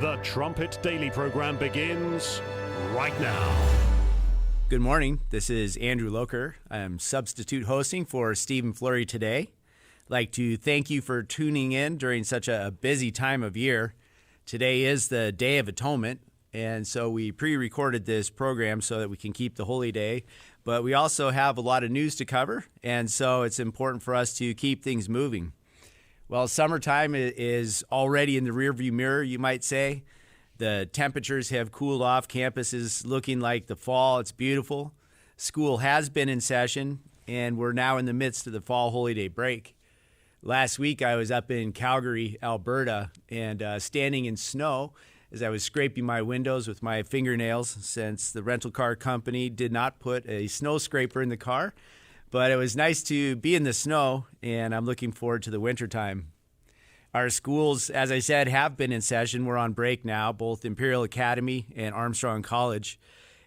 The Trumpet Daily program begins right now. Good morning. This is Andrew Loker. I'm substitute hosting for Stephen Flurry today. I'd like to thank you for tuning in during such a busy time of year. Today is the Day of Atonement, and so we pre-recorded this program so that we can keep the holy day. But we also have a lot of news to cover, and so it's important for us to keep things moving. Well, summertime is already in the rearview mirror, you might say. The temperatures have cooled off. Campus is looking like the fall. It's beautiful. School has been in session, and we're now in the midst of the fall holy day break. Last week, I was up in Calgary, Alberta, and standing in snow as I was scraping my windows with my fingernails since the rental car company did not put a snow scraper in the car. But it was nice to be in the snow, and I'm looking forward to the wintertime. Our schools, as I said, have been in session. We're on break now, both Imperial Academy and Armstrong College.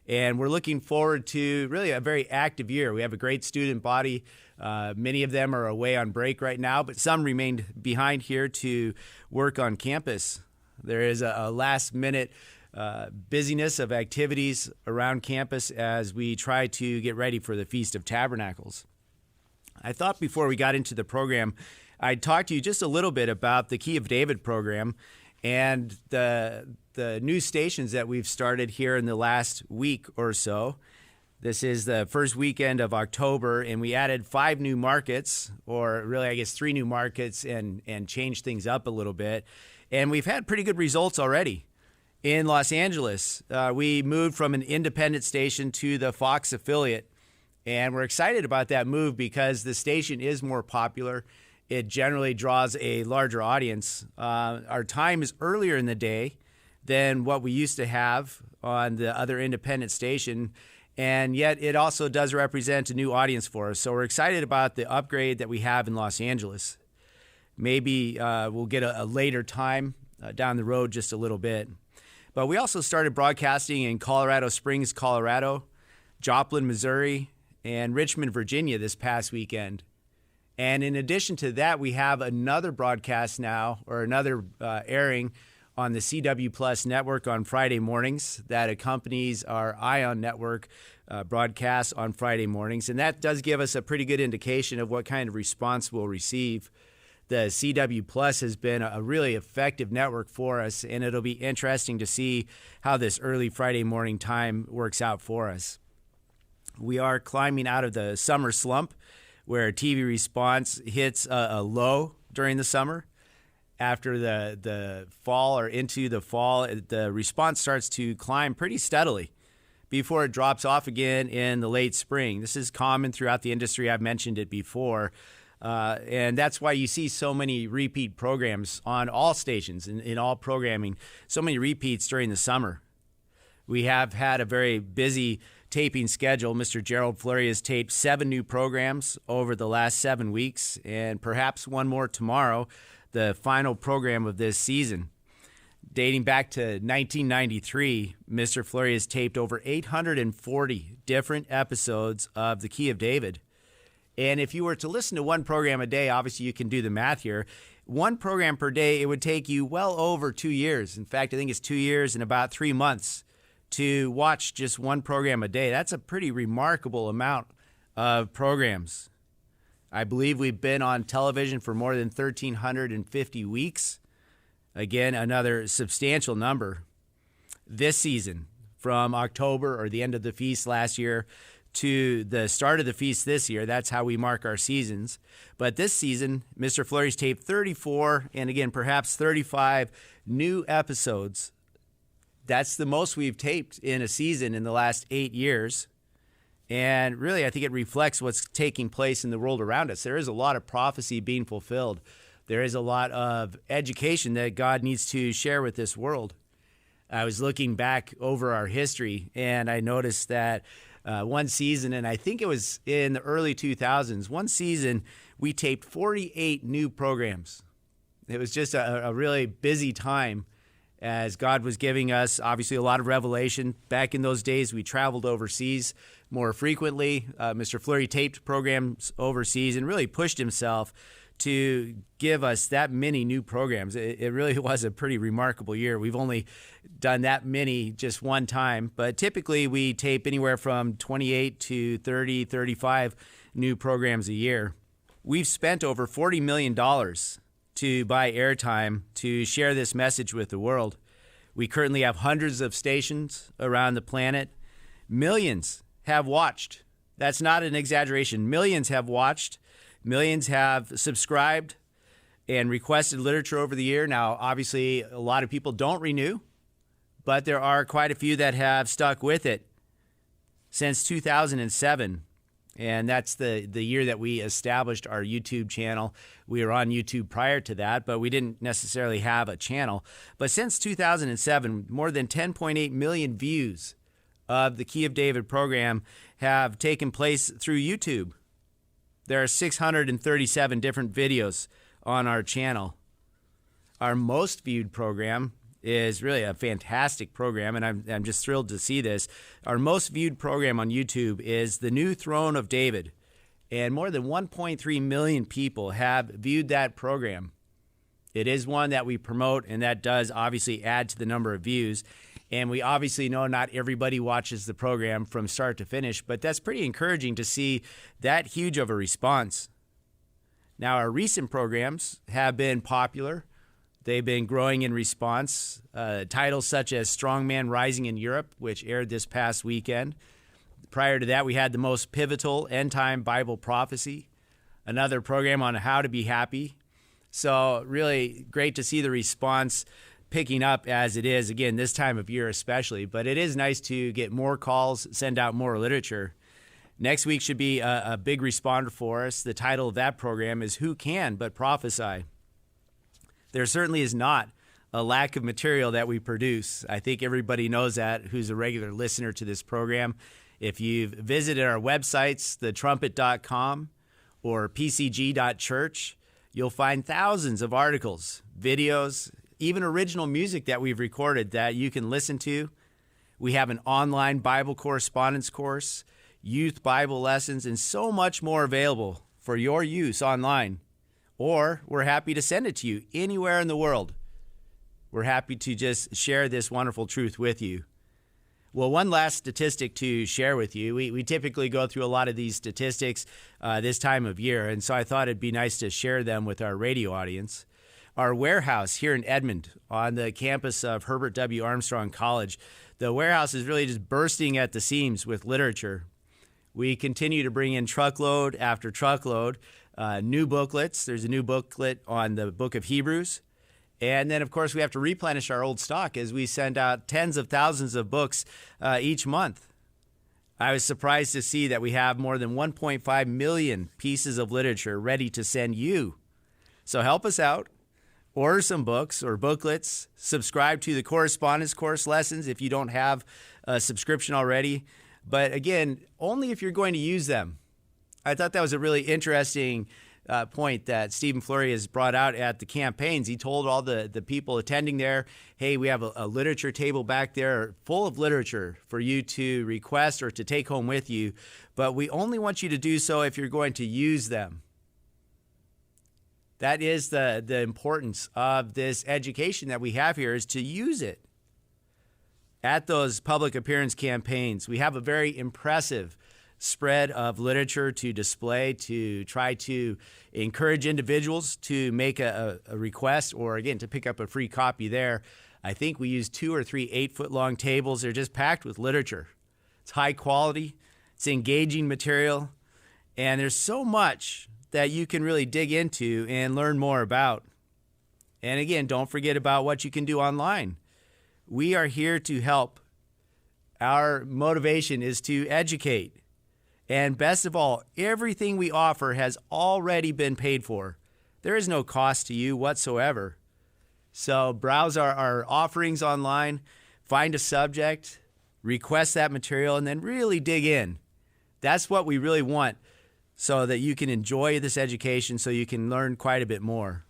And we're looking forward to really a very active year. We have a great student body. Many of them are away on break right now, but some remained behind here to work on campus. There is a last-minute busyness of activities around campus as we try to get ready for the Feast of Tabernacles. I thought before we got into the program, I'd talk to you just a little bit about the Key of David program and the new stations that we've started here in the last week or so. This is the first weekend of October, and we added 5 new markets, or really, I guess, 3 new markets, and changed things up a little bit. And we've had pretty good results already. In Los Angeles, we moved from an independent station to the Fox affiliate, and we're excited about that move because the station is more popular. It generally draws a larger audience. Our time is earlier in the day than what we used to have on the other independent station, and yet it also does represent a new audience for us. So we're excited about the upgrade that we have in Los Angeles. Maybe we'll get a later time down the road just a little bit. But we also started broadcasting in Colorado Springs, Colorado, Joplin, Missouri, and Richmond, Virginia this past weekend. And in addition to that, we have another broadcast now, or another airing on the CW Plus network on Friday mornings that accompanies our ION network broadcast on Friday mornings. And that does give us a pretty good indication of what kind of response we'll receive. The CW Plus has been a really effective network for us, and it'll be interesting to see how this early Friday morning time works out for us. We are climbing out of the summer slump where TV response hits a low during the summer. After the fall or into the fall, the response starts to climb pretty steadily before it drops off again in the late spring. This is common throughout the industry. I've mentioned it before. And that's why you see so many repeat programs on all stations, in all programming, so many repeats during the summer. We have had a very busy taping schedule. Mr. Gerald Flurry has taped 7 new programs over the last 7 weeks, and perhaps one more tomorrow, the final program of this season. Dating back to 1993, Mr. Flurry has taped over 840 different episodes of The Key of David. And if you were to listen to one program a day, obviously you can do the math here. One program per day, it would take you well over 2 years. In fact, I think it's 2 years and about 3 months to watch just one program a day. That's a pretty remarkable amount of programs. I believe we've been on television for more than 1,350 weeks. Again, another substantial number. This season, from October or the end of the feast last year to the start of the feast this year. That's how we mark our seasons. But this season, Mr. Flurry's taped 34, and again, perhaps 35 new episodes. That's the most we've taped in a season in the last 8 years. And really, I think it reflects what's taking place in the world around us. There is a lot of prophecy being fulfilled. There is a lot of education that God needs to share with this world. I was looking back over our history, and I noticed that one season, and I think it was in the early 2000s, one season we taped 48 new programs. It was just a really busy time as God was giving us, obviously, a lot of revelation. Back in those days, we traveled overseas more frequently. Mr. Flurry taped programs overseas and really pushed himself to give us that many new programs. It really was a pretty remarkable year. We've only done that many just one time, but typically we tape anywhere from 28 to 30, 35 new programs a year. We've spent over $40 million to buy airtime to share this message with the world. We currently have hundreds of stations around the planet. Millions have watched. That's not an exaggeration. Millions have watched. Millions have subscribed and requested literature over the year. Now, obviously, a lot of people don't renew, but there are quite a few that have stuck with it since 2007. And that's the year that we established our YouTube channel. We were on YouTube prior to that, but we didn't necessarily have a channel. But since 2007, more than 10.8 million views of the Key of David program have taken place through YouTube. There are 637 different videos on our channel. Our most viewed program is really a fantastic program, and I'm just thrilled to see this. Our most viewed program on YouTube is The New Throne of David, and more than 1.3 million people have viewed that program. It is one that we promote, and that does obviously add to the number of views. And we obviously know not everybody watches the program from start to finish, but that's pretty encouraging to see that huge of a response. Now, our recent programs have been popular. They've been growing in response. Titles such as Strongman Rising in Europe, which aired this past weekend. Prior to that, we had the most pivotal end-time Bible prophecy, another program on how to be happy. So really great to see the response picking up as it is, again, this time of year especially. But it is nice to get more calls, send out more literature. Next week should be a big responder for us. The title of that program is Who Can But Prophesy? There certainly is not a lack of material that we produce. I think everybody knows that who's a regular listener to this program. If you've visited our websites, thetrumpet.com or pcg.church, you'll find thousands of articles, videos, even original music that we've recorded that you can listen to. We have an online Bible correspondence course, youth Bible lessons, and so much more available for your use online. Or we're happy to send it to you anywhere in the world. We're happy to just share this wonderful truth with you. Well, one last statistic to share with you. We typically go through a lot of these statistics this time of year, and so I thought it'd be nice to share them with our radio audience. Our warehouse here in Edmond on the campus of Herbert W. Armstrong College, the warehouse is really just bursting at the seams with literature. We continue to bring in truckload after truckload, new booklets. There's a new booklet on the book of Hebrews. And then, of course, we have to replenish our old stock as we send out tens of thousands of books each month. I was surprised to see that we have more than 1.5 million pieces of literature ready to send you. So help us out. Order some books or booklets. Subscribe to the correspondence course lessons if you don't have a subscription already. But again, only if you're going to use them. I thought that was a really interesting point that Stephen Flurry has brought out at the campaigns. He told all the people attending there, hey, we have a literature table back there full of literature for you to request or to take home with you, but we only want you to do so if you're going to use them. That is the importance of this education that we have here, is to use it. At those public appearance campaigns, we have a very impressive spread of literature to display, to try to encourage individuals to make a request or, again, to pick up a free copy there. I think we use 2 or 3 8-foot-long tables. They're just packed with literature. It's high quality. It's engaging material. And there's so much that you can really dig into and learn more about. And again, don't forget about what you can do online. We are here to help. Our motivation is to educate. And best of all, everything we offer has already been paid for. There is no cost to you whatsoever. So browse our offerings online, find a subject, request that material, and then really dig in. That's what we really want, so that you can enjoy this education, so you can learn quite a bit more.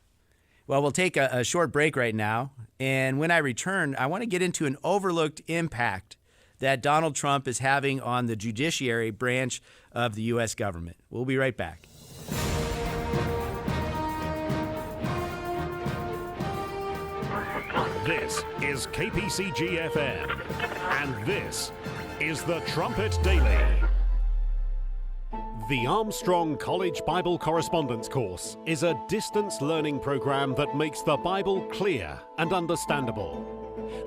Well, we'll take a short break right now. And when I return, I want to get into an overlooked impact that Donald Trump is having on the judiciary branch of the U.S. government. We'll be right back. This is KPCG FM, and this is the Trumpet Daily. The Armstrong College Bible Correspondence Course is a distance learning program that makes the Bible clear and understandable.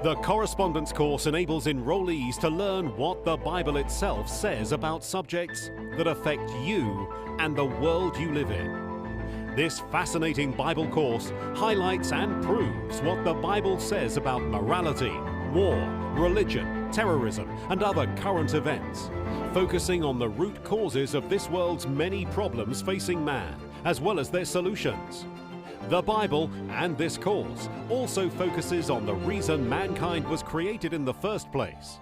The correspondence course enables enrollees to learn what the Bible itself says about subjects that affect you and the world you live in. This fascinating Bible course highlights and proves what the Bible says about morality, war, religion, terrorism, and other current events, focusing on the root causes of this world's many problems facing man, as well as their solutions. The Bible and this course also focuses on the reason mankind was created in the first place,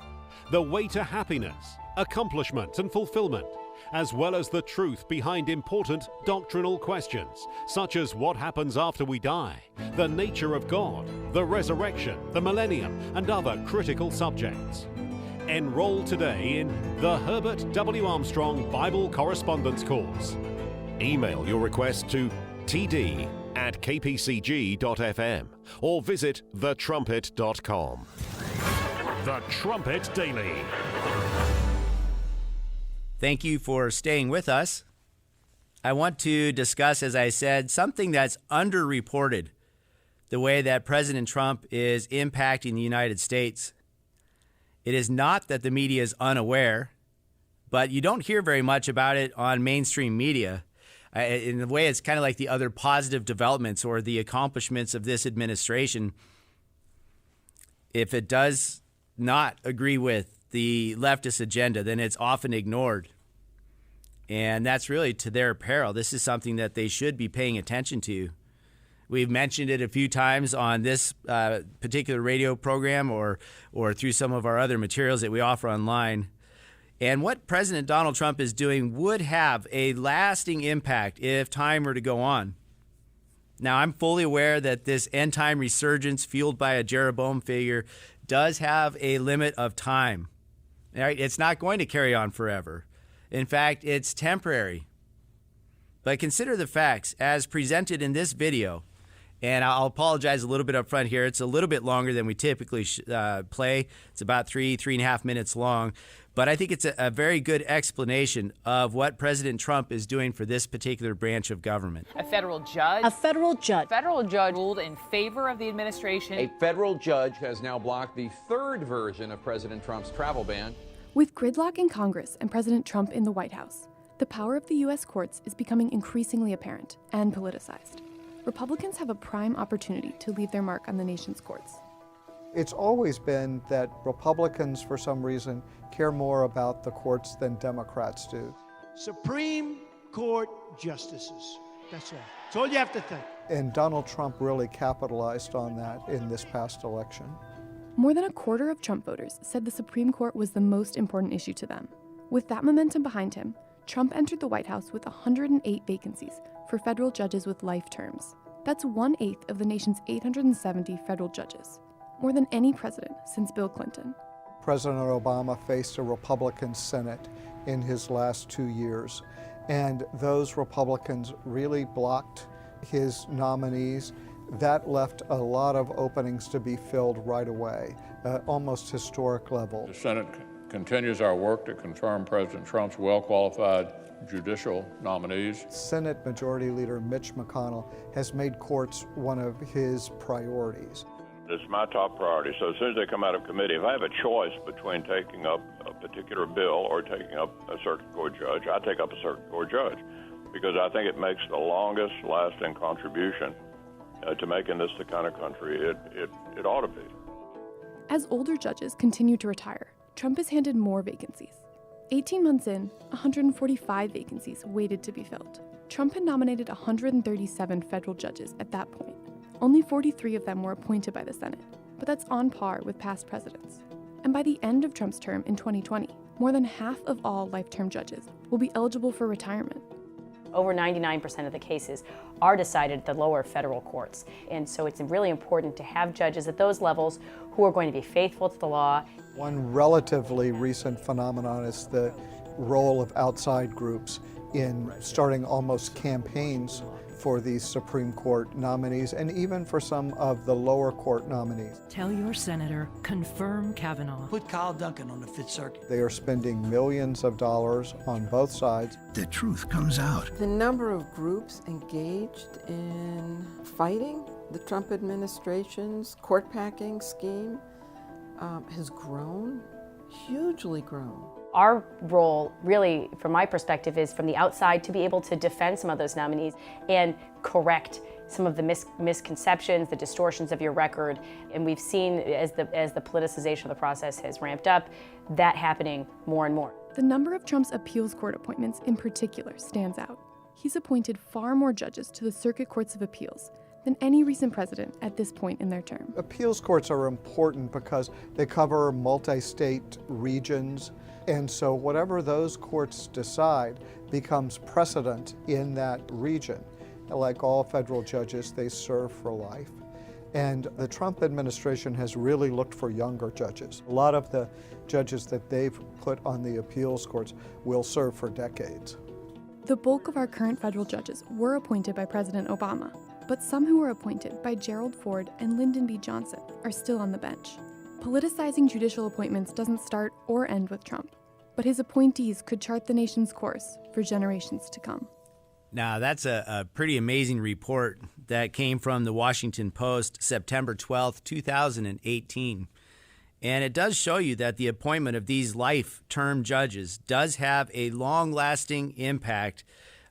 the way to happiness, accomplishment, and fulfillment, as well as the truth behind important doctrinal questions, such as what happens after we die, the nature of God, the resurrection, the millennium, and other critical subjects. Enroll today in the Herbert W. Armstrong Bible Correspondence Course. Email your request to td@kpcg.fm or visit thetrumpet.com. The Trumpet Daily. Thank you for staying with us. I want to discuss, as I said, something that's underreported, the way that President Trump is impacting the United States. It is not that the media is unaware, but you don't hear very much about it on mainstream media. In a way, it's kind of like the other positive developments or the accomplishments of this administration. If it does not agree with the leftist agenda, then it's often ignored. And that's really to their peril. This is something that they should be paying attention to. We've mentioned it a few times on this particular radio program or through some of our other materials that we offer online. And what President Donald Trump is doing would have a lasting impact if time were to go on. Now, I'm fully aware that this end-time resurgence fueled by a Jeroboam figure does have a limit of time. All right, it's not going to carry on forever. In fact, it's temporary. But consider the facts as presented in this video. And I'll apologize a little bit up front here. It's a little bit longer than we typically play. It's about 3.5 minutes long. But I think it's a very good explanation of what President Trump is doing for this particular branch of government. A federal judge ruled in favor of the administration. A federal judge has now blocked the third version of President Trump's travel ban. With gridlock in Congress and President Trump in the White House, the power of the U.S. courts is becoming increasingly apparent and politicized. Republicans have a prime opportunity to leave their mark on the nation's courts. It's always been that Republicans, for some reason, care more about the courts than Democrats do. Supreme Court justices. That's all. That's all you have to think. And Donald Trump really capitalized on that in this past election. More than a quarter of Trump voters said the Supreme Court was the most important issue to them. With that momentum behind him, Trump entered the White House with 108 vacancies for federal judges with life terms. That's 1/8 of the nation's 870 federal judges, more than any president since Bill Clinton. President Obama faced a Republican Senate in his last 2 years, and those Republicans really blocked his nominees. That left a lot of openings to be filled right away, almost historic level. The Senate continues our work to confirm President Trump's well-qualified judicial nominees. Senate Majority Leader Mitch McConnell has made courts one of his priorities. It's my top priority. So as soon as they come out of committee, if I have a choice between taking up a particular bill or taking up a circuit court judge, I take up a circuit court judge because I think it makes the longest lasting contribution to making this the kind of country it ought to be. As older judges continue to retire, Trump has handed more vacancies. 18 months in, 145 vacancies waited to be filled. Trump had nominated 137 federal judges at that point. Only 43 of them were appointed by the Senate, but that's on par with past presidents. And by the end of Trump's term in 2020, more than half of all life-term judges will be eligible for retirement. Over 99% of the cases are decided at the lower federal courts. And so it's really important to have judges at those levels who are going to be faithful to the law. One relatively recent phenomenon is the role of outside groups in starting almost campaigns for these Supreme Court nominees and even for some of the lower court nominees. Tell your senator, confirm Kavanaugh. Put Kyle Duncan on the Fifth Circuit. They are spending millions of dollars on both sides. The truth comes out. The number of groups engaged in fighting the Trump administration's court packing scheme has grown, hugely grown. Our role, really, from my perspective, is from the outside to be able to defend some of those nominees and correct some of the misconceptions, the distortions of your record. And we've seen, as the politicization of the process has ramped up, that happening more and more. The number of Trump's appeals court appointments in particular stands out. He's appointed far more judges to the circuit courts of appeals than any recent president at this point in their term. Appeals courts are important because they cover multi-state regions, and so whatever those courts decide becomes precedent in that region. Like all federal judges, they serve for life. And the Trump administration has really looked for younger judges. A lot of the judges that they've put on the appeals courts will serve for decades. The bulk of our current federal judges were appointed by President Obama, but some who were appointed by Gerald Ford and Lyndon B. Johnson are still on the bench. Politicizing judicial appointments doesn't start or end with Trump, but his appointees could chart the nation's course for generations to come. Now, that's a pretty amazing report that came from the Washington Post, September 12th, 2018. And it does show you that the appointment of these life-term judges does have a long-lasting impact,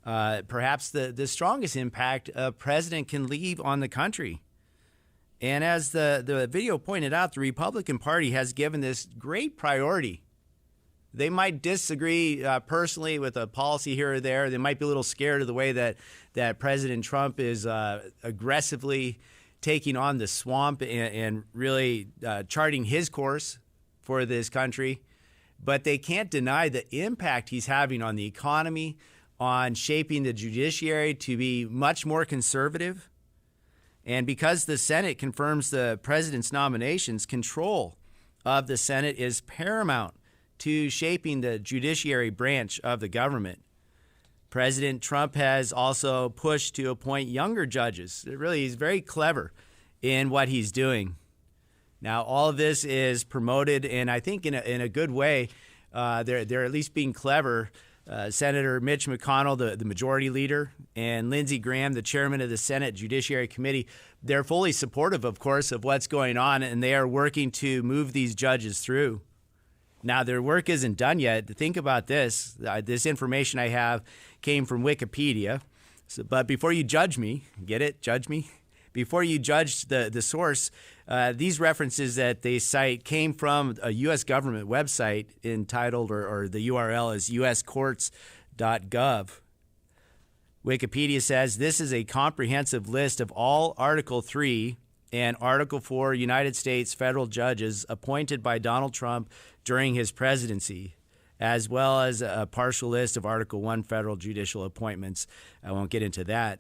perhaps the strongest impact a president can leave on the country. And as the video pointed out, the Republican Party has given this great priority. They might disagree personally with a policy here or there. They might be a little scared of the way that President Trump is aggressively taking on the swamp and really charting his course for this country. But they can't deny the impact he's having on the economy, on shaping the judiciary to be much more conservative. And because the Senate confirms the president's nominations, control of the Senate is paramount to shaping the judiciary branch of the government. President Trump has also pushed to appoint younger judges. Really, he's very clever in what he's doing. Now, all of this is promoted, and I think in a good way. They're at least being clever. Senator Mitch McConnell, the majority leader, and Lindsey Graham, the chairman of the Senate Judiciary Committee, they're fully supportive, of course, of what's going on, and they are working to move these judges through. Now, their work isn't done yet. Think about this. This information I have came from Wikipedia. But before you judge me, get it? Judge me? Before you judge the source, these references that they cite came from a U.S. government website entitled, or the URL is uscourts.gov. Wikipedia says this is a comprehensive list of all Article 3 and Article 4 United States federal judges appointed by Donald Trump during his presidency, as well as a partial list of Article 1 federal judicial appointments. I won't get into that.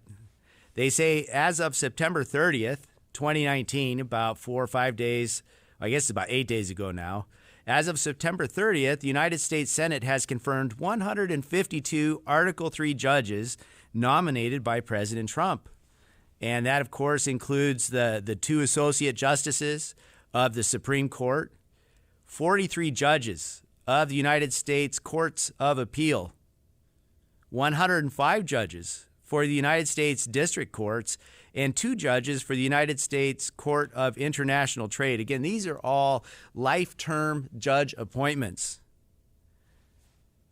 They say as of September 30th, 2019, about 4 or 5 days, I guess about 8 days ago now, as of September 30th, the United States Senate has confirmed 152 Article 3 judges nominated by President Trump. And that, of course, includes the 2 associate justices of the Supreme Court, 43 judges of the United States Courts of Appeal, 105 judges for the United States District Courts, and 2 judges for the United States Court of International Trade. Again, these are all life-term judge appointments.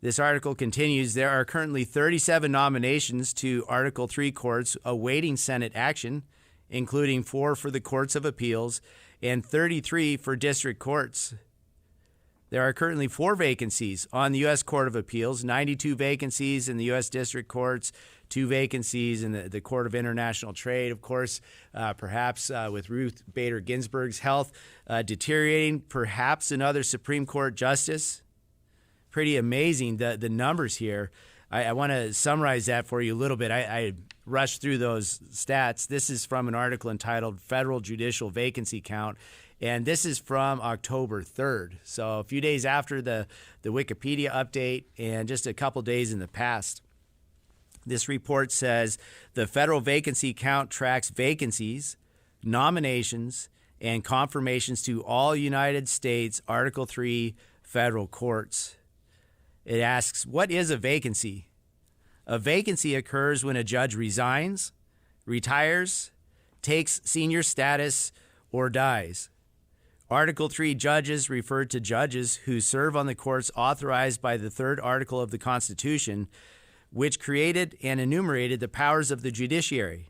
This article continues, there are currently 37 nominations to Article 3 courts awaiting Senate action, including 4 for the Courts of Appeals and 33 for district courts. There are currently 4 vacancies on the U.S. Court of Appeals, 92 vacancies in the U.S. District Courts, 2 vacancies in the Court of International Trade. Of course, perhaps with Ruth Bader Ginsburg's health deteriorating, perhaps another Supreme Court justice. Pretty amazing, the numbers here. I want to summarize that for you a little bit. I rushed through those stats. This is from an article entitled Federal Judicial Vacancy Count. And this is from October 3rd, so a few days after the Wikipedia update and just a couple days in the past. This report says the federal vacancy count tracks vacancies, nominations, and confirmations to all United States Article 3 federal courts. It asks, what is a vacancy? A vacancy occurs when a judge resigns, retires, takes senior status, or dies. Article 3 judges refer to judges who serve on the courts authorized by the third article of the Constitution, which created and enumerated the powers of the judiciary.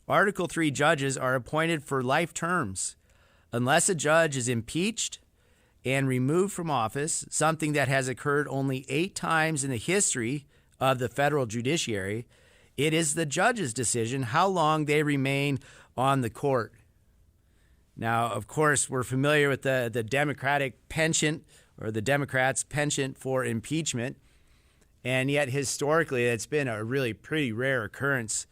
Article 3 judges are appointed for life terms unless a judge is impeached and removed from office, something that has occurred only 8 times in the history of the federal judiciary. It is the judge's decision how long they remain on the court. Now, of course, we're familiar with the Democratic penchant, or the Democrats' penchant for impeachment, and yet historically it's been a really pretty rare occurrence.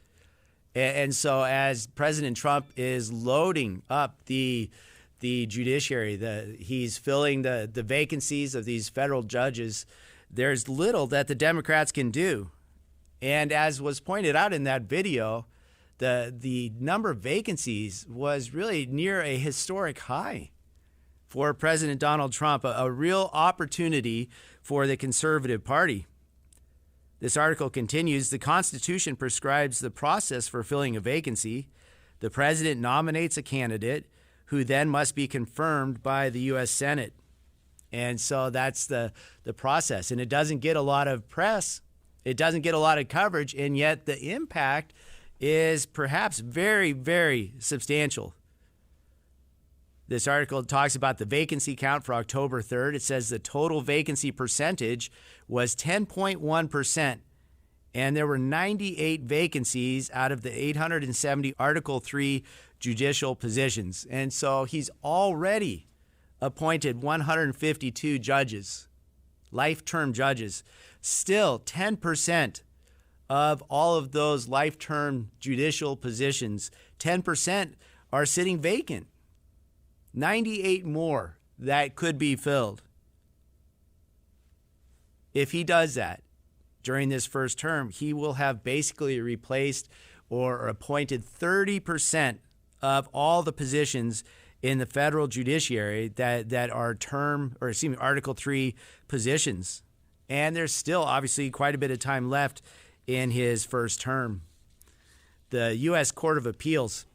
And so as President Trump is loading up the judiciary, he's filling the vacancies of these federal judges, there's little that the Democrats can do. And as was pointed out in that video, the number of vacancies was really near a historic high for President Donald Trump, a real opportunity for the conservative party. This article continues, the Constitution prescribes the process for filling a vacancy. The president nominates a candidate who then must be confirmed by the U.S. Senate. And so that's the process. And it doesn't get a lot of press. It doesn't get a lot of coverage. And yet the impact is perhaps very, very substantial. This article talks about the vacancy count for October 3rd. It says the total vacancy percentage was 10.1%, and there were 98 vacancies out of the 870 Article 3 judicial positions. And so he's already appointed 152 judges, life-term judges. Still, 10% of all of those life-term judicial positions, 10% are sitting vacant. 98 more that could be filled. If he does that during this first term, he will have basically replaced or appointed 30% of all the positions in the federal judiciary that are Article 3 positions. And there's still obviously quite a bit of time left in his first term. The U.S. Court of Appeals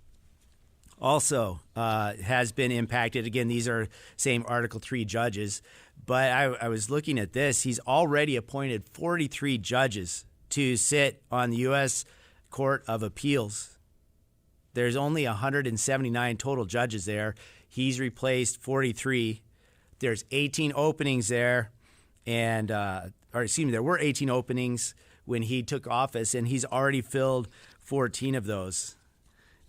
also has been impacted. Again, these are same Article 3 judges. But I was looking at this. He's already appointed 43 judges to sit on the U.S. Court of Appeals. There's only 179 total judges there. He's replaced 43. There's 18 openings there. There were 18 openings when he took office, and he's already filled 14 of those.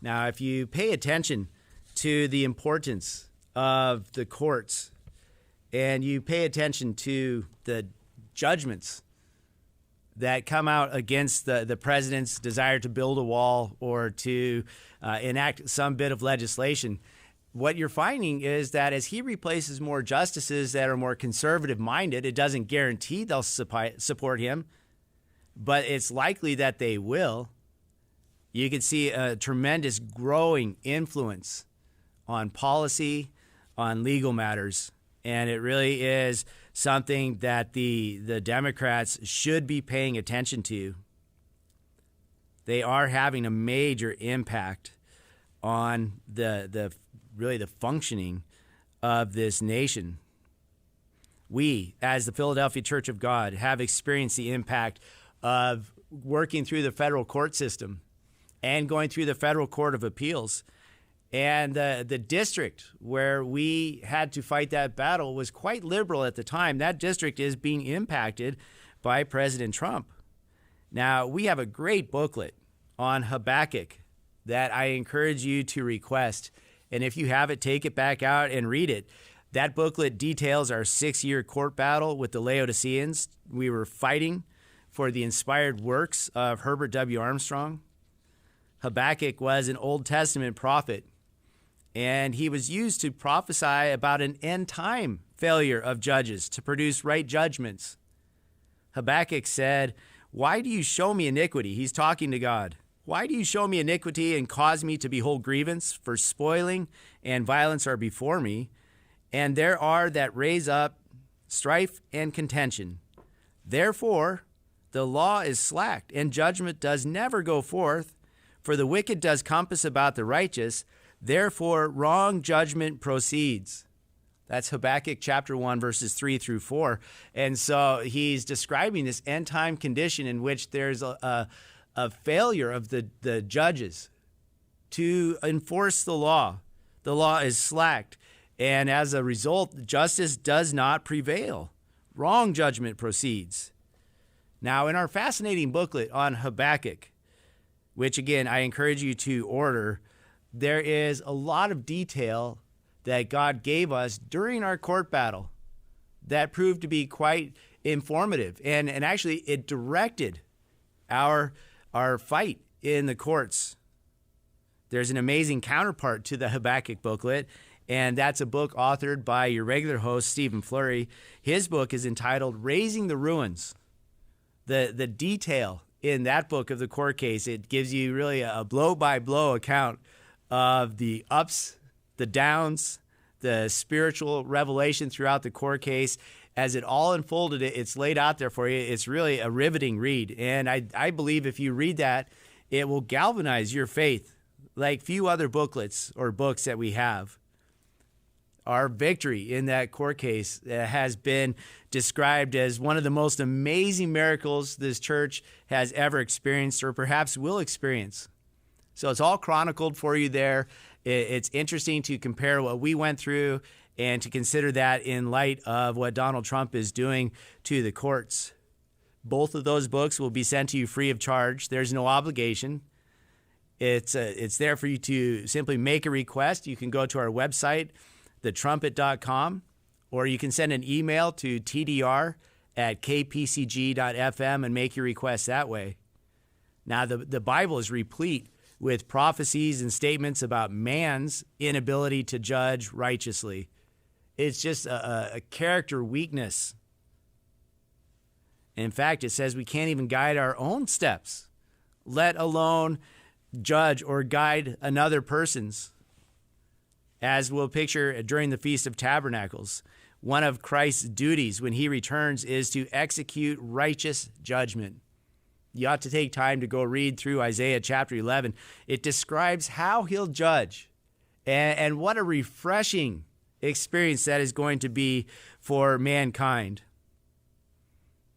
Now, if you pay attention to the importance of the courts and you pay attention to the judgments that come out against the president's desire to build a wall or to enact some bit of legislation, what you're finding is that as he replaces more justices that are more conservative-minded, it doesn't guarantee they'll support him, but it's likely that they will. You can see a tremendous growing influence on policy, on legal matters, and it really is something that the Democrats should be paying attention to. They are having a major impact on the functioning of this nation. We, as the Philadelphia Church of God, have experienced the impact of working through the federal court system and going through the Federal Court of Appeals. And the district where we had to fight that battle was quite liberal at the time. That district is being impacted by President Trump. Now, we have a great booklet on Habakkuk that I encourage you to request. And if you have it, take it back out and read it. That booklet details our 6-year court battle with the Laodiceans. We were fighting for the inspired works of Herbert W. Armstrong. Habakkuk was an Old Testament prophet, and he was used to prophesy about an end-time failure of judges to produce right judgments. Habakkuk said, Why do you show me iniquity? He's talking to God. Why do you show me iniquity and cause me to behold grievance? For spoiling and violence are before me, and there are that raise up strife and contention. Therefore, the law is slacked, and judgment does never go forth. For the wicked does compass about the righteous. Therefore, wrong judgment proceeds. That's Habakkuk chapter 1, verses 3 through 4. And so he's describing this end time condition in which there's a failure of the judges to enforce the law. The law is slacked. And as a result, justice does not prevail. Wrong judgment proceeds. Now, in our fascinating booklet on Habakkuk, which again, I encourage you to order, there is a lot of detail that God gave us during our court battle that proved to be quite informative. And actually, it directed our fight in the courts. There's an amazing counterpart to the Habakkuk booklet, and that's a book authored by your regular host, Stephen Flurry. His book is entitled Raising the Ruins. The detail in that book of the court case, it gives you really a blow-by-blow account of the ups, the downs, the spiritual revelation throughout the court case. As it all unfolded, it's laid out there for you. It's really a riveting read. And I believe if you read that, it will galvanize your faith like few other booklets or books that we have. Our victory in that court case has been described as one of the most amazing miracles this church has ever experienced or perhaps will experience. So it's all chronicled for you there. It's interesting to compare what we went through and to consider that in light of what Donald Trump is doing to the courts. Both of those books will be sent to you free of charge. There's no obligation. It's there for you to simply make a request. You can go to our website, thetrumpet.com, or you can send an email to tdr@kpcg.fm and make your request that way. Now, the Bible is replete with prophecies and statements about man's inability to judge righteously. It's just a character weakness. In fact, it says we can't even guide our own steps, let alone judge or guide another person's. As we'll picture during the Feast of Tabernacles, one of Christ's duties when he returns is to execute righteous judgment. You ought to take time to go read through Isaiah chapter 11. It describes how he'll judge, and what a refreshing experience that is going to be for mankind.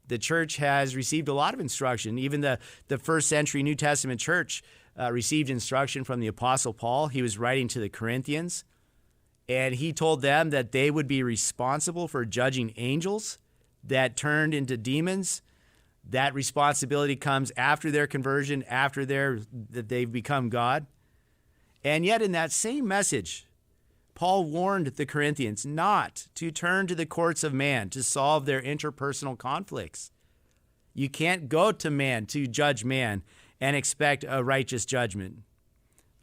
The church has received a lot of instruction. Even the first century New Testament church received instruction from the Apostle Paul. He was writing to the Corinthians, and he told them that they would be responsible for judging angels that turned into demons. That responsibility comes after their conversion, after that they've become God. And yet in that same message, Paul warned the Corinthians not to turn to the courts of man to solve their interpersonal conflicts. You can't go to man to judge man and expect a righteous judgment.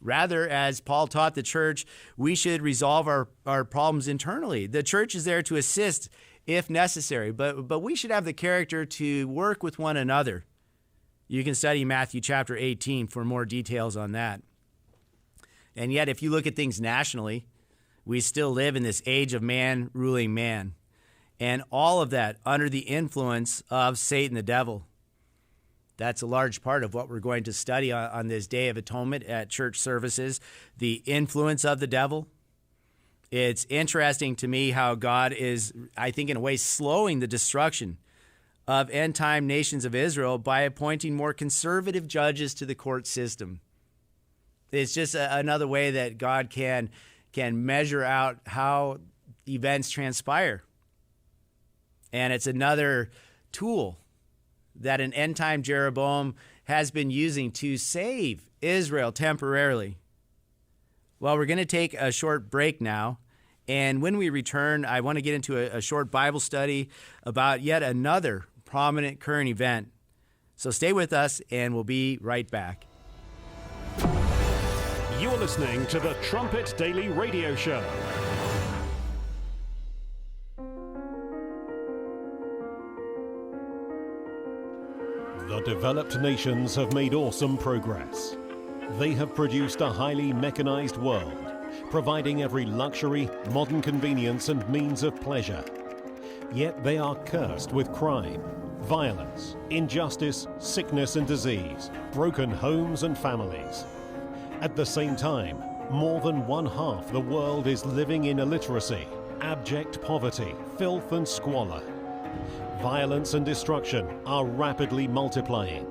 Rather, as Paul taught the church, we should resolve our problems internally. The church is there to assist if necessary, but we should have the character to work with one another. You can study Matthew chapter 18 for more details on that. And yet, if you look at things nationally, we still live in this age of man ruling man, and all of that under the influence of Satan the devil. That's a large part of what we're going to study on this Day of Atonement at church services, the influence of the devil. It's interesting to me how God is, I think, in a way, slowing the destruction of end-time nations of Israel by appointing more conservative judges to the court system. It's just another way that God can measure out how events transpire. And it's another tool that an end-time Jeroboam has been using to save Israel temporarily. Well, we're going to take a short break now, and when we return, I want to get into a short Bible study about yet another prominent current event. So stay with us, and we'll be right back. You're listening to the Trumpet Daily Radio Show. The developed nations have made awesome progress. They have produced a highly mechanized world, providing every luxury, modern convenience and means of pleasure. Yet they are cursed with crime, violence, injustice, sickness and disease, broken homes and families. At the same time, more than one-half the world is living in illiteracy, abject poverty, filth and squalor. Violence and destruction are rapidly multiplying.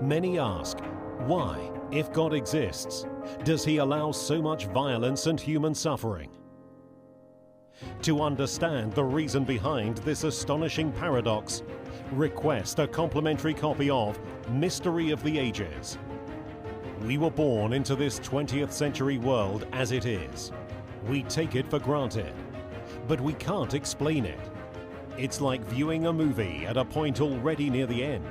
Many ask, why, if God exists, does he allow so much violence and human suffering? To understand the reason behind this astonishing paradox, request a complimentary copy of Mystery of the Ages. We were born into this 20th century world as it is. We take it for granted, but we can't explain it. It's like viewing a movie at a point already near the end.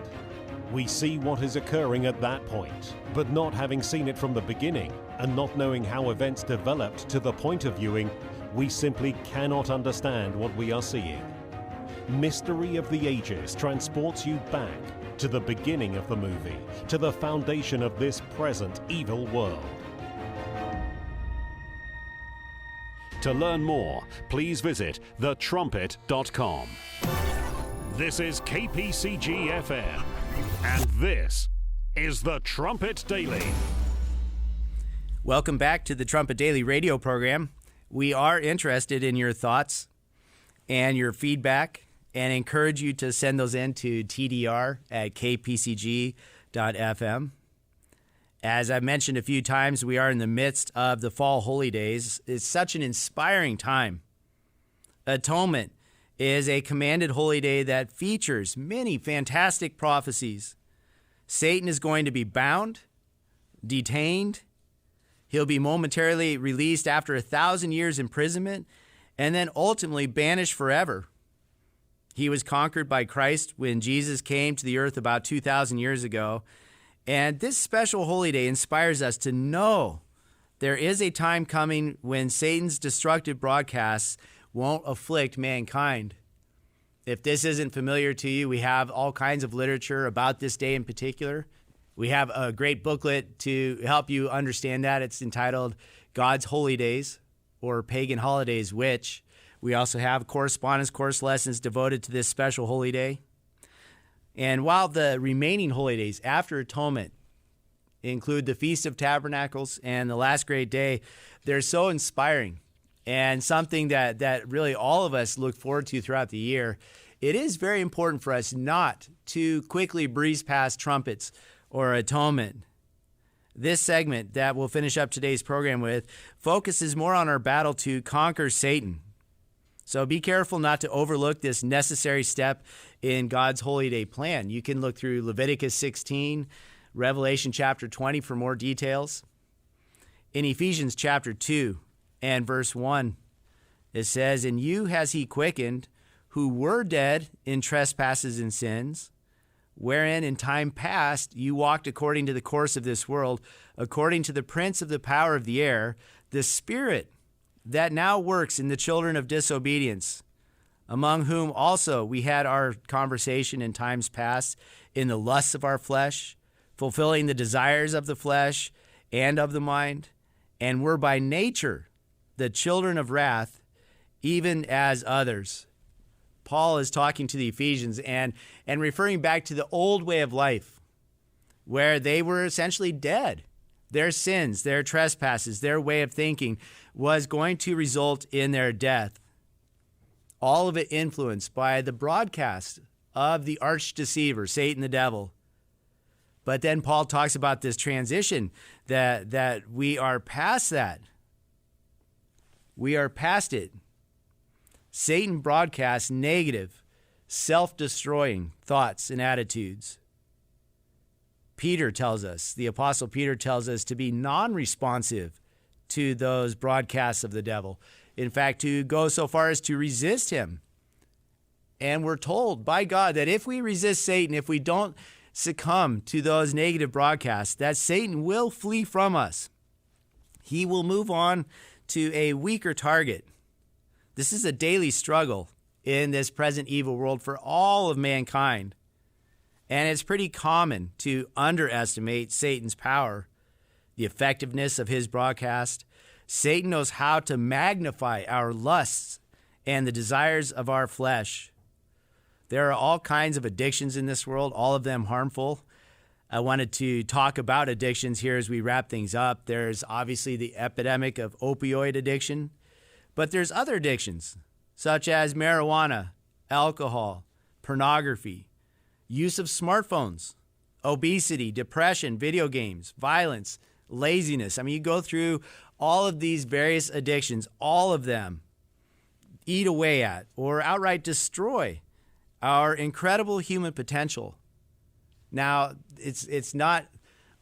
We see what is occurring at that point, but not having seen it from the beginning and not knowing how events developed to the point of viewing, we simply cannot understand what we are seeing. Mystery of the Ages transports you back to the beginning of the movie, to the foundation of this present evil world. To learn more, please visit thetrumpet.com. This is KPCG FM, and this is The Trumpet Daily. Welcome back to the Trumpet Daily radio program. We are interested in your thoughts and your feedback and encourage you to send those in to tdr@kpcg.fm. As I've mentioned a few times, we are in the midst of the fall holy days. It's such an inspiring time. Atonement is a commanded holy day that features many fantastic prophecies. Satan is going to be bound, detained. He'll be momentarily released after 1,000 years imprisonment and then ultimately banished forever. He was conquered by Christ when Jesus came to the earth about 2,000 years ago. And this special holy day inspires us to know there is a time coming when Satan's destructive broadcasts won't afflict mankind. If this isn't familiar to you, we have all kinds of literature about this day in particular. We have a great booklet to help you understand that. It's entitled God's Holy Days or Pagan Holidays, which we also have correspondence course lessons devoted to this special holy day. And while the remaining holy days after Atonement include the Feast of Tabernacles and the Last Great Day, they're so inspiring and something that really all of us look forward to throughout the year. It is very important for us not to quickly breeze past trumpets or Atonement. This segment that we'll finish up today's program with focuses more on our battle to conquer Satan. So be careful not to overlook this necessary step in God's holy day plan. You can look through Leviticus 16, Revelation chapter 20 for more details. In Ephesians chapter 2 and verse 1, it says, "In you has he quickened, who were dead in trespasses and sins, wherein in time past you walked according to the course of this world, according to the prince of the power of the air, the spirit that now works in the children of disobedience, among whom also we had our conversation in times past in the lusts of our flesh, fulfilling the desires of the flesh and of the mind, and were by nature the children of wrath, even as others." Paul is talking to the Ephesians and referring back to the old way of life, where they were essentially dead. Their sins, their trespasses, their way of thinking was going to result in their death. All of it influenced by the broadcast of the arch deceiver, Satan the devil. But then Paul talks about this transition that we are past that. We are past it. Satan broadcasts negative, self-destroying thoughts and attitudes. Peter tells us, the Apostle Peter tells us to be non-responsive to those broadcasts of the devil. In fact, to go so far as to resist him. And we're told by God that if we resist Satan, if we don't succumb to those negative broadcasts, that Satan will flee from us. He will move on to a weaker target. This is a daily struggle in this present evil world for all of mankind. And it's pretty common to underestimate Satan's power, the effectiveness of his broadcast. Satan knows how to magnify our lusts and the desires of our flesh. There are all kinds of addictions in this world, all of them harmful. I wanted to talk about addictions here as we wrap things up. There's obviously the epidemic of opioid addiction, but there's other addictions, such as marijuana, alcohol, pornography, use of smartphones, obesity, depression, video games, violence, laziness. I mean, you go through all of these various addictions, all of them eat away at or outright destroy our incredible human potential. Now, it's not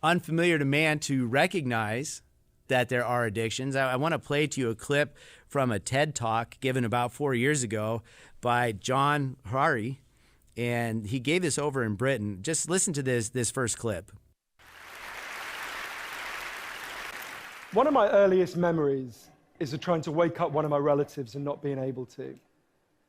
unfamiliar to man to recognize that there are addictions. I want to play to you a clip from a TED Talk given about 4 years ago by John Hari, and he gave this over in Britain. Just listen to this first clip. One of my earliest memories is of trying to wake up one of my relatives and not being able to.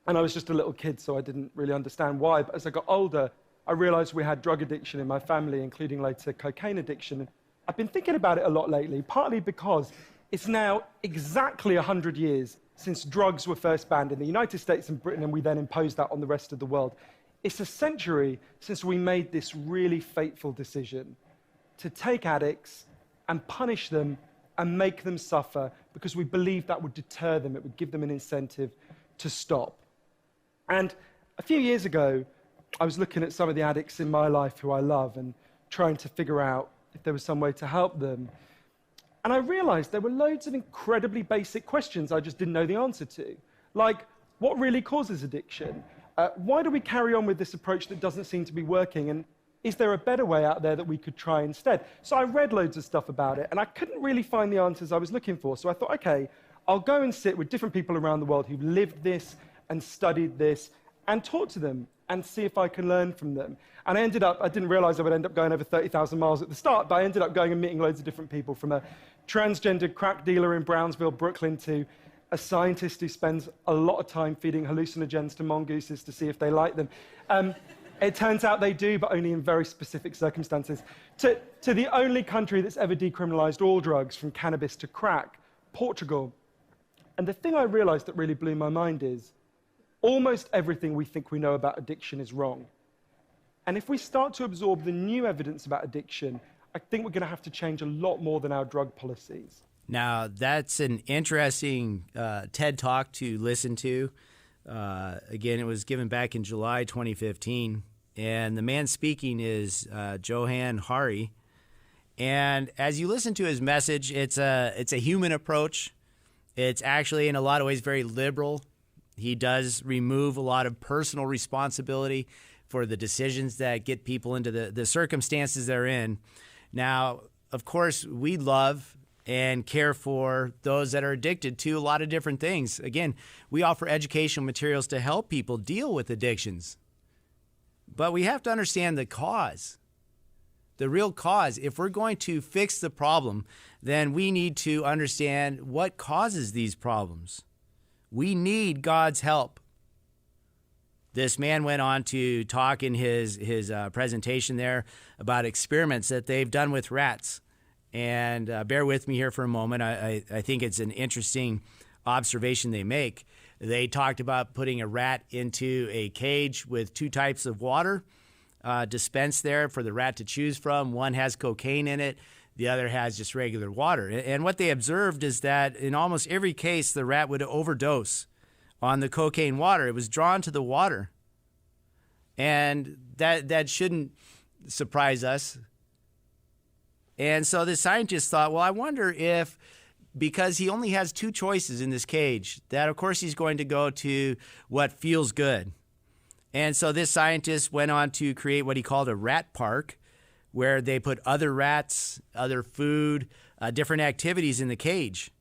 And I was just a little kid, so I didn't really understand why. But as I got older, I realized we had drug addiction in my family, including later cocaine addiction. I've been thinking about it a lot lately, partly because it's now exactly 100 years since drugs were first banned in the United States and Britain, and we then imposed that on the rest of the world. It's a century since we made this really fateful decision to take addicts and punish them and make them suffer because we believed that would deter them. It would give them an incentive to stop. And a few years ago, I was looking at some of the addicts in my life who I love and trying to figure out if there was some way to help them. And I realized there were loads of incredibly basic questions I just didn't know the answer to. Like, what really causes addiction? Why do we carry on with this approach that doesn't seem to be working? And is there a better way out there that we could try instead? So I read loads of stuff about it, and I couldn't really find the answers I was looking for. So I thought, okay, I'll go and sit with different people around the world who've lived this and studied this and talk to them and see if I can learn from them. And I didn't realize I would end up going over 30,000 miles at the start, but I ended up going and meeting loads of different people, from a transgender crack dealer in Brownsville, Brooklyn, to a scientist who spends a lot of time feeding hallucinogens to mongooses to see if they like them. It turns out they do, but only in very specific circumstances. To the only country that's ever decriminalized all drugs, from cannabis to crack, Portugal. And the thing I realized that really blew my mind is almost everything we think we know about addiction is wrong. And if we start to absorb the new evidence about addiction, I think we're going to have to change a lot more than our drug policies. Now, that's an interesting TED Talk to listen to. Again, it was given back in July 2015. And the man speaking is Johann Hari. And as you listen to his message, it's a human approach. It's actually, in a lot of ways, very liberal. He does remove a lot of personal responsibility for the decisions that get people into the circumstances they're in. Now, of course, we love and care for those that are addicted to a lot of different things. Again, we offer educational materials to help people deal with addictions. But we have to understand the cause, the real cause. If we're going to fix the problem, then we need to understand what causes these problems. We need God's help. This man went on to talk in his presentation there about experiments that they've done with rats. And bear with me here for a moment. I think it's an interesting observation they make. They talked about putting a rat into a cage with two types of water dispensed there for the rat to choose from. One has cocaine in it. The other has just regular water. And what they observed is that in almost every case, the rat would overdose on the cocaine water. It was drawn to the water. And that shouldn't surprise us. And so the scientists thought, well, I wonder if, because he only has two choices in this cage, that of course he's going to go to what feels good. And so this scientist went on to create what he called a rat park, where they put other rats, other food, different activities in the cage.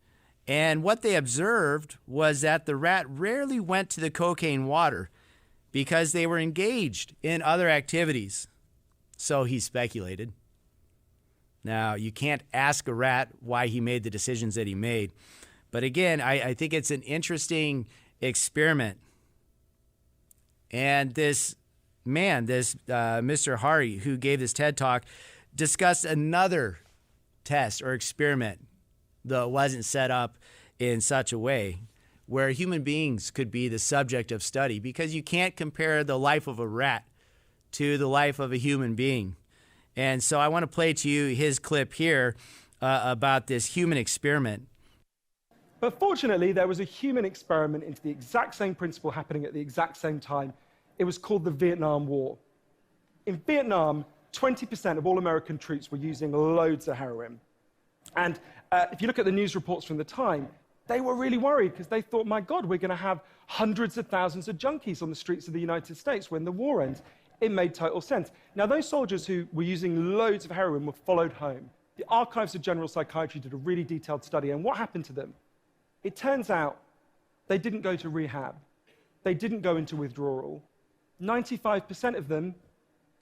And what they observed was that the rat rarely went to the cocaine water because they were engaged in other activities. So he speculated. Now, you can't ask a rat why he made the decisions that he made. But again, I think it's an interesting experiment. And this man, this Mr. Hari, who gave this TED Talk, discussed another test or experiment that wasn't set up in such a way where human beings could be the subject of study, because you can't compare the life of a rat to the life of a human being. And so I want to play to you his clip here about this human experiment. But fortunately, there was a human experiment into the exact same principle happening at the exact same time. It was called the Vietnam War. In Vietnam, 20% of all American troops were using loads of heroin. And if you look at the news reports from the time, they were really worried because they thought, my God, we're going to have hundreds of thousands of junkies on the streets of the United States when the war ends. It made total sense. Now, those soldiers who were using loads of heroin were followed home. The Archives of General Psychiatry did a really detailed study, and what happened to them? It turns out they didn't go to rehab. They didn't go into withdrawal. 95% of them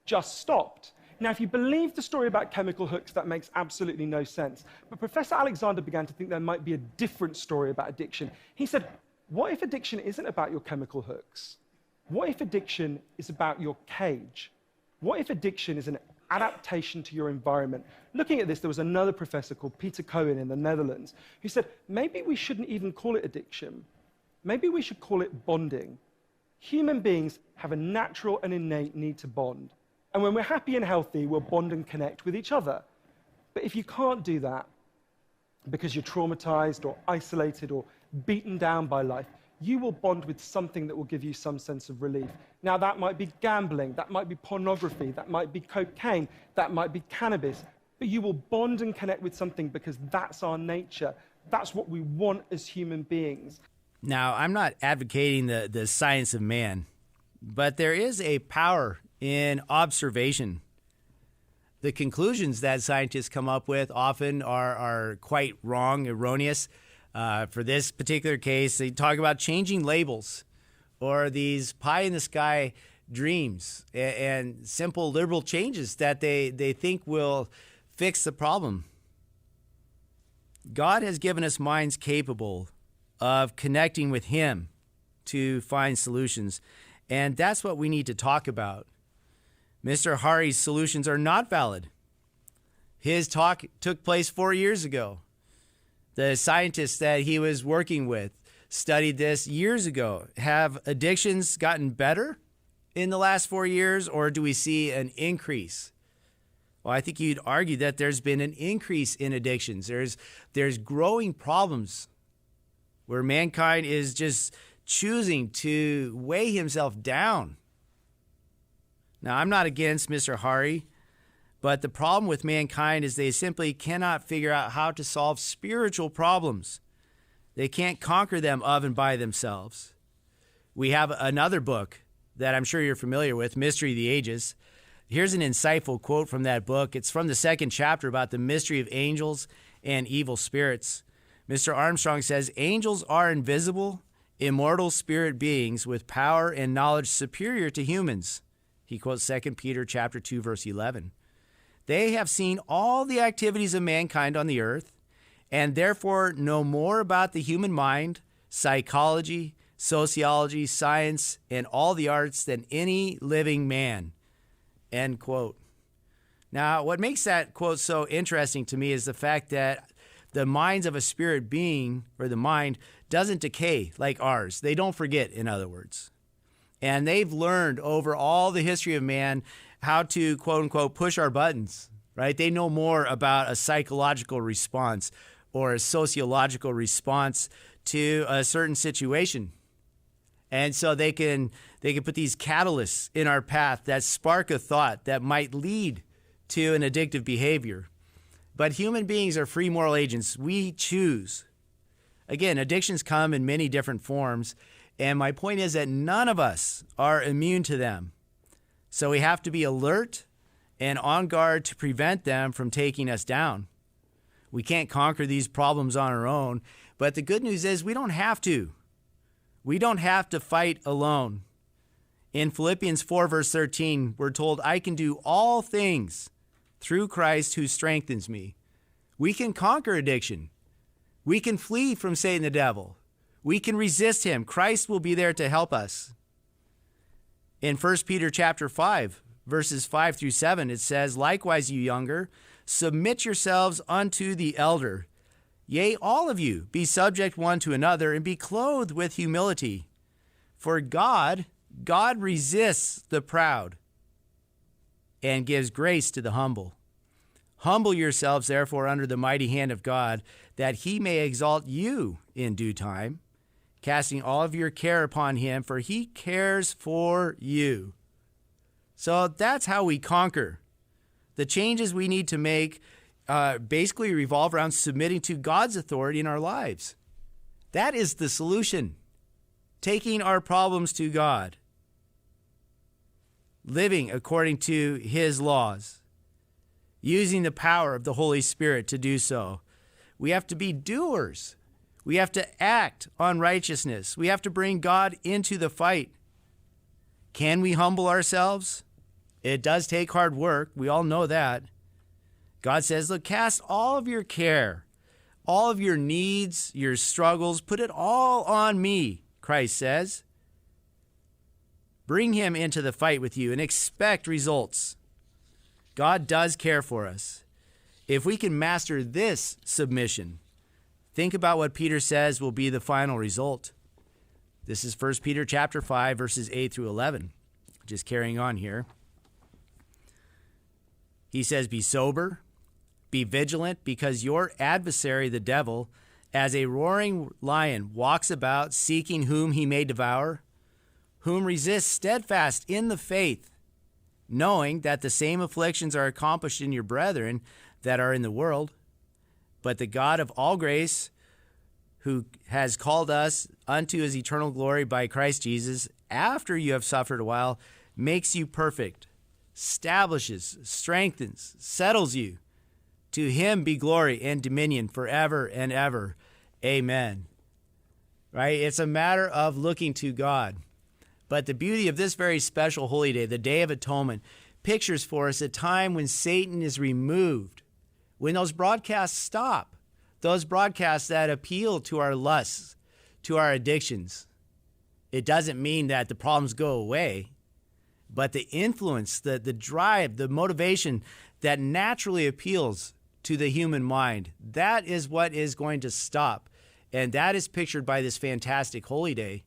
just stopped. Now, if you believe the story about chemical hooks, that makes absolutely no sense. But Professor Alexander began to think there might be a different story about addiction. He said, what if addiction isn't about your chemical hooks? What if addiction is about your cage? What if addiction is an adaptation to your environment? Looking at this, there was another professor called Peter Cohen in the Netherlands who said, maybe we shouldn't even call it addiction. Maybe we should call it bonding. Human beings have a natural and innate need to bond. And when we're happy and healthy, we'll bond and connect with each other. But if you can't do that because you're traumatized or isolated or beaten down by life, you will bond with something that will give you some sense of relief. Now, that might be gambling, that might be pornography, that might be cocaine, that might be cannabis, but you will bond and connect with something because that's our nature. That's what we want as human beings. Now, I'm not advocating the science of man, but there is a power in observation. The conclusions that scientists come up with often are quite wrong, erroneous. For this particular case, they talk about changing labels or these pie-in-the-sky dreams and simple liberal changes that they think will fix the problem. God has given us minds capable of connecting with Him to find solutions, and that's what we need to talk about. Mr. Hari's solutions are not valid. His talk took place 4 years ago. The scientists that he was working with studied this years ago. Have addictions gotten better in the last 4 years, or do we see an increase? Well, I think you'd argue that there's been an increase in addictions. There's growing problems where mankind is just choosing to weigh himself down. Now, I'm not against Mr. Hari, but the problem with mankind is they simply cannot figure out how to solve spiritual problems. They can't conquer them of and by themselves. We have another book that I'm sure you're familiar with, Mystery of the Ages. Here's an insightful quote from that book. It's from the 2nd chapter about the mystery of angels and evil spirits. Mr. Armstrong says, angels are invisible, immortal spirit beings with power and knowledge superior to humans. He quotes 2 Peter chapter 2, verse 11. They have seen all the activities of mankind on the earth and therefore know more about the human mind, psychology, sociology, science, and all the arts than any living man. End quote. Now, what makes that quote so interesting to me is the fact that the minds of a spirit being, or the mind, doesn't decay like ours. They don't forget, in other words. And they've learned over all the history of man how to, quote unquote, push our buttons, right? They know more about a psychological response or a sociological response to a certain situation. And so they can put these catalysts in our path that spark a thought that might lead to an addictive behavior. But human beings are free moral agents. We choose. Again, addictions come in many different forms. And my point is that none of us are immune to them. So we have to be alert and on guard to prevent them from taking us down. We can't conquer these problems on our own, but the good news is we don't have to. We don't have to fight alone. In Philippians 4, verse 13, we're told, I can do all things through Christ who strengthens me. We can conquer addiction. We can flee from Satan the devil. We can resist him. Christ will be there to help us. In 1 Peter chapter 5, verses 5 through 7, it says, "Likewise, you younger, submit yourselves unto the elder. Yea, all of you, be subject one to another, and be clothed with humility. For God resists the proud and gives grace to the humble. Humble yourselves, therefore, under the mighty hand of God, that he may exalt you in due time, casting all of your care upon him, for he cares for you." So that's how we conquer. The changes we need to make basically revolve around submitting to God's authority in our lives. That is the solution. Taking our problems to God. Living according to his laws. Using the power of the Holy Spirit to do so. We have to be doers. We have to act on righteousness. We have to bring God into the fight. Can we humble ourselves? It does take hard work. We all know that. God says, look, cast all of your care, all of your needs, your struggles, put it all on me, Christ says. Bring him into the fight with you and expect results. God does care for us. If we can master this submission, think about what Peter says will be the final result. This is 1 Peter chapter 5, verses 8 through 11. Just carrying on here. He says, "Be sober, be vigilant, because your adversary, the devil, as a roaring lion, walks about seeking whom he may devour, whom resist steadfast in the faith, knowing that the same afflictions are accomplished in your brethren that are in the world. But the God of all grace, who has called us unto his eternal glory by Christ Jesus, after you have suffered a while, makes you perfect, establishes, strengthens, settles you. To him be glory and dominion forever and ever. Amen." Right? It's a matter of looking to God. But the beauty of this very special holy day, the Day of Atonement, pictures for us a time when Satan is removed, when those broadcasts stop, those broadcasts that appeal to our lusts, to our addictions. It doesn't mean that the problems go away, but the influence, the drive, the motivation that naturally appeals to the human mind, that is what is going to stop. And that is pictured by this fantastic holy day.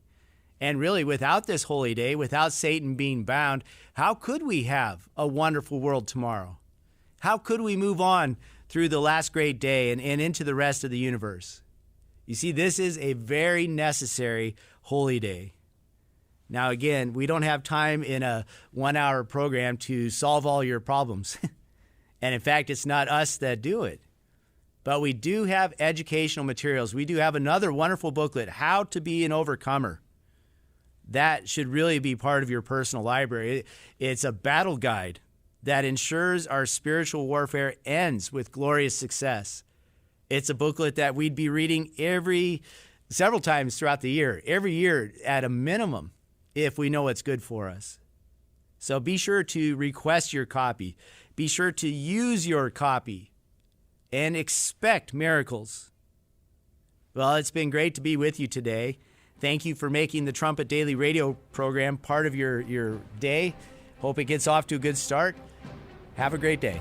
And really, without this holy day, without Satan being bound, how could we have a wonderful world tomorrow? How could we move on through the last great day and into the rest of the universe? You see, this is a very necessary holy day. Now, again, we don't have time in a 1-hour program to solve all your problems. And in fact, it's not us that do it. But we do have educational materials. We do have another wonderful booklet, How to Be an Overcomer. That should really be part of your personal library. It's a battle guide that ensures our spiritual warfare ends with glorious success. It's a booklet that we'd be reading several times throughout the year, every year at a minimum, if we know what's good for us. So be sure to request your copy. Be sure to use your copy and expect miracles. Well, it's been great to be with you today. Thank you for making the Trumpet Daily Radio program part of your day. Hope it gets off to a good start. Have a great day.